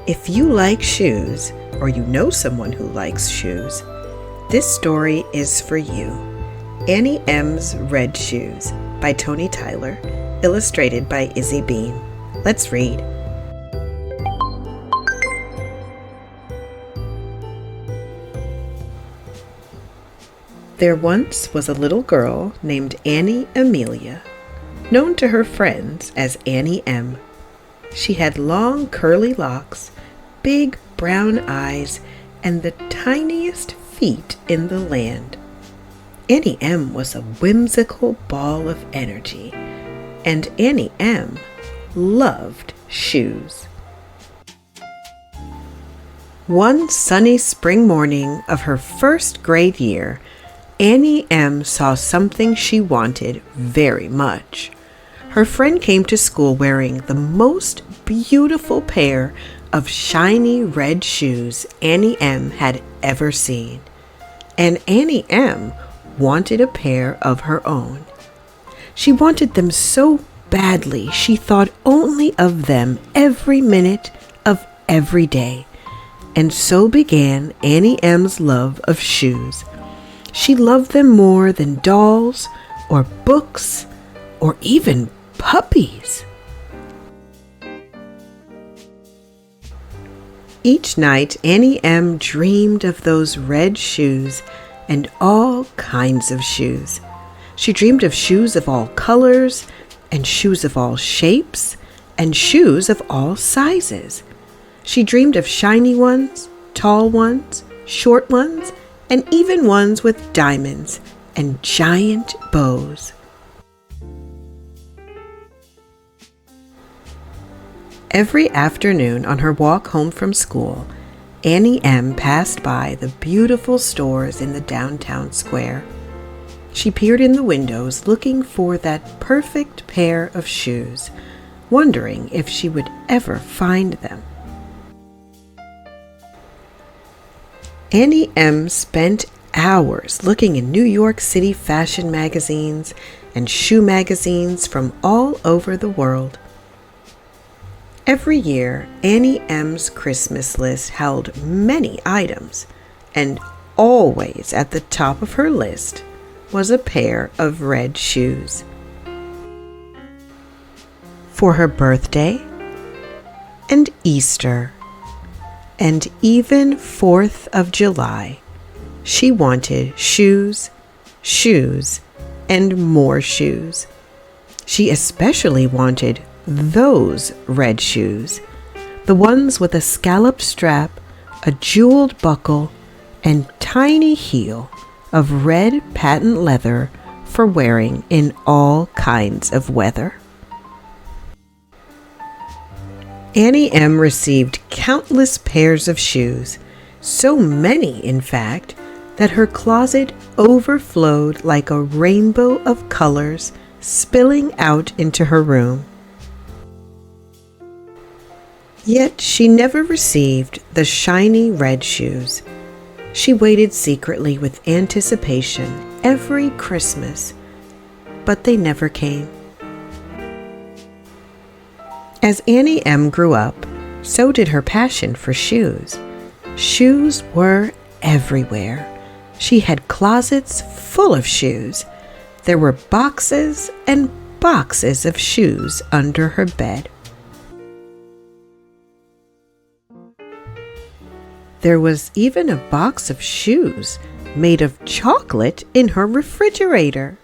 If you like shoes, or you know someone who likes shoes, this story is for you. Annie M's Red Shoes by Tony Tyler, illustrated by Izzy Bean. Let's read. There once was a little girl named Annie Amelia, known to her friends as Annie M. She had long curly locks, big brown eyes, and the tiniest feet in the land. Annie M was a whimsical ball of energy, and Annie M loved shoes. One sunny spring morning of her first grade year, Annie M saw something she wanted very much. Her friend came to school wearing the most beautiful pair of shiny red shoes Annie M had ever seen. And Annie M wanted a pair of her own. She wanted them so badly she thought only of them every minute of every day. And so began Annie M's love of shoes. She loved them more than dolls or books or even puppies. Each night, Annie M dreamed of those red shoes and all kinds of shoes. She dreamed of shoes of all colors and shoes of all shapes and shoes of all sizes. She dreamed of shiny ones, tall ones, short ones, and even ones with diamonds and giant bows. Every afternoon on her walk home from school, Annie M passed by the beautiful stores in the downtown square. She peered in the windows looking for that perfect pair of shoes, wondering if she would ever find them. Annie M spent hours looking in New York City fashion magazines and shoe magazines from all over the world. Every year, Annie M's Christmas list held many items, and always at the top of her list was a pair of red shoes. For her birthday, and Easter, and even 4th of July, she wanted shoes, shoes, and more shoes. She especially wanted those red shoes, the ones with a scalloped strap, a jeweled buckle, and tiny heel of red patent leather for wearing in all kinds of weather. Annie M received countless pairs of shoes, so many, in fact, that her closet overflowed like a rainbow of colors spilling out into her room. Yet she never received the shiny red shoes. She waited secretly with anticipation every Christmas, but they never came. As Annie M grew up, so did her passion for shoes. Shoes were everywhere. She had closets full of shoes. There were boxes and boxes of shoes under her bed. There was even a box of shoes made of chocolate in her refrigerator.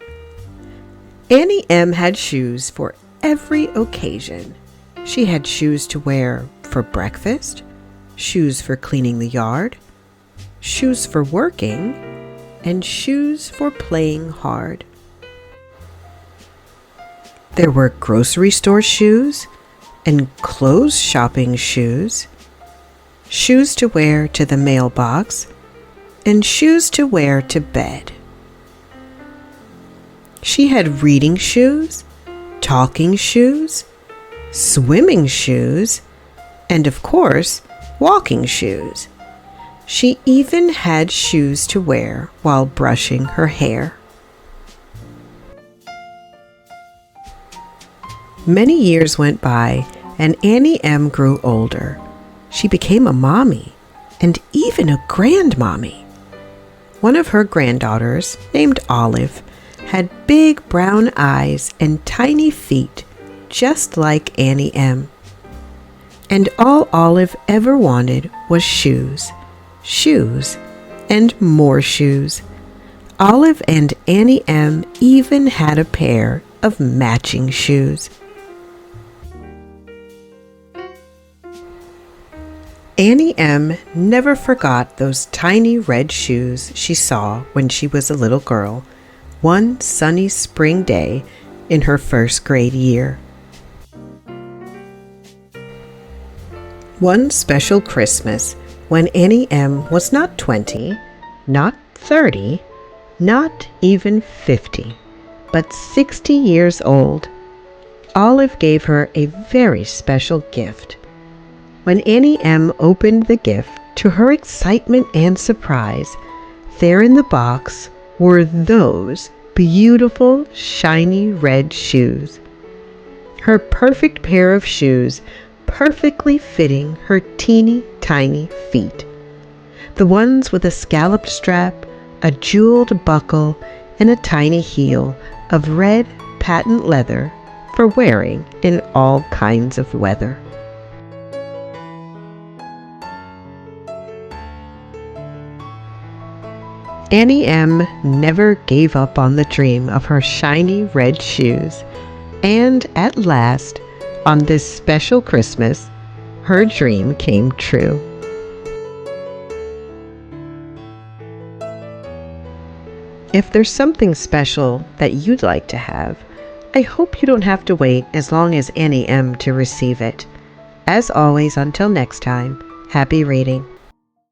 Annie M had shoes for every occasion. She had shoes to wear for breakfast, shoes for cleaning the yard, shoes for working, and shoes for playing hard. There were grocery store shoes and clothes shopping shoes, shoes to wear to the mailbox, and shoes to wear to bed. She had reading shoes, talking shoes, swimming shoes, and of course, walking shoes. She even had shoes to wear while brushing her hair. Many years went by, and Annie M grew older. She became a mommy, and even a grandmommy. One of her granddaughters, named Olive, had big brown eyes and tiny feet, just like Annie M. And all Olive ever wanted was shoes, shoes, and more shoes. Olive and Annie M even had a pair of matching shoes. Annie M never forgot those tiny red shoes she saw when she was a little girl, one sunny spring day in her first grade year. One special Christmas, when Annie M was not 20, not 30, not even 50, but 60 years old, Olive gave her a very special gift. When Annie M opened the gift, to her excitement and surprise, there in the box were those beautiful, shiny red shoes. Her perfect pair of shoes, perfectly fitting her teeny tiny feet. The ones with a scalloped strap, a jeweled buckle, and a tiny heel of red patent leather for wearing in all kinds of weather. Annie M never gave up on the dream of her shiny red shoes, and at last, on this special Christmas, her dream came true. If there's something special that you'd like to have, I hope you don't have to wait as long as Annie M to receive it. As always, until next time, happy reading.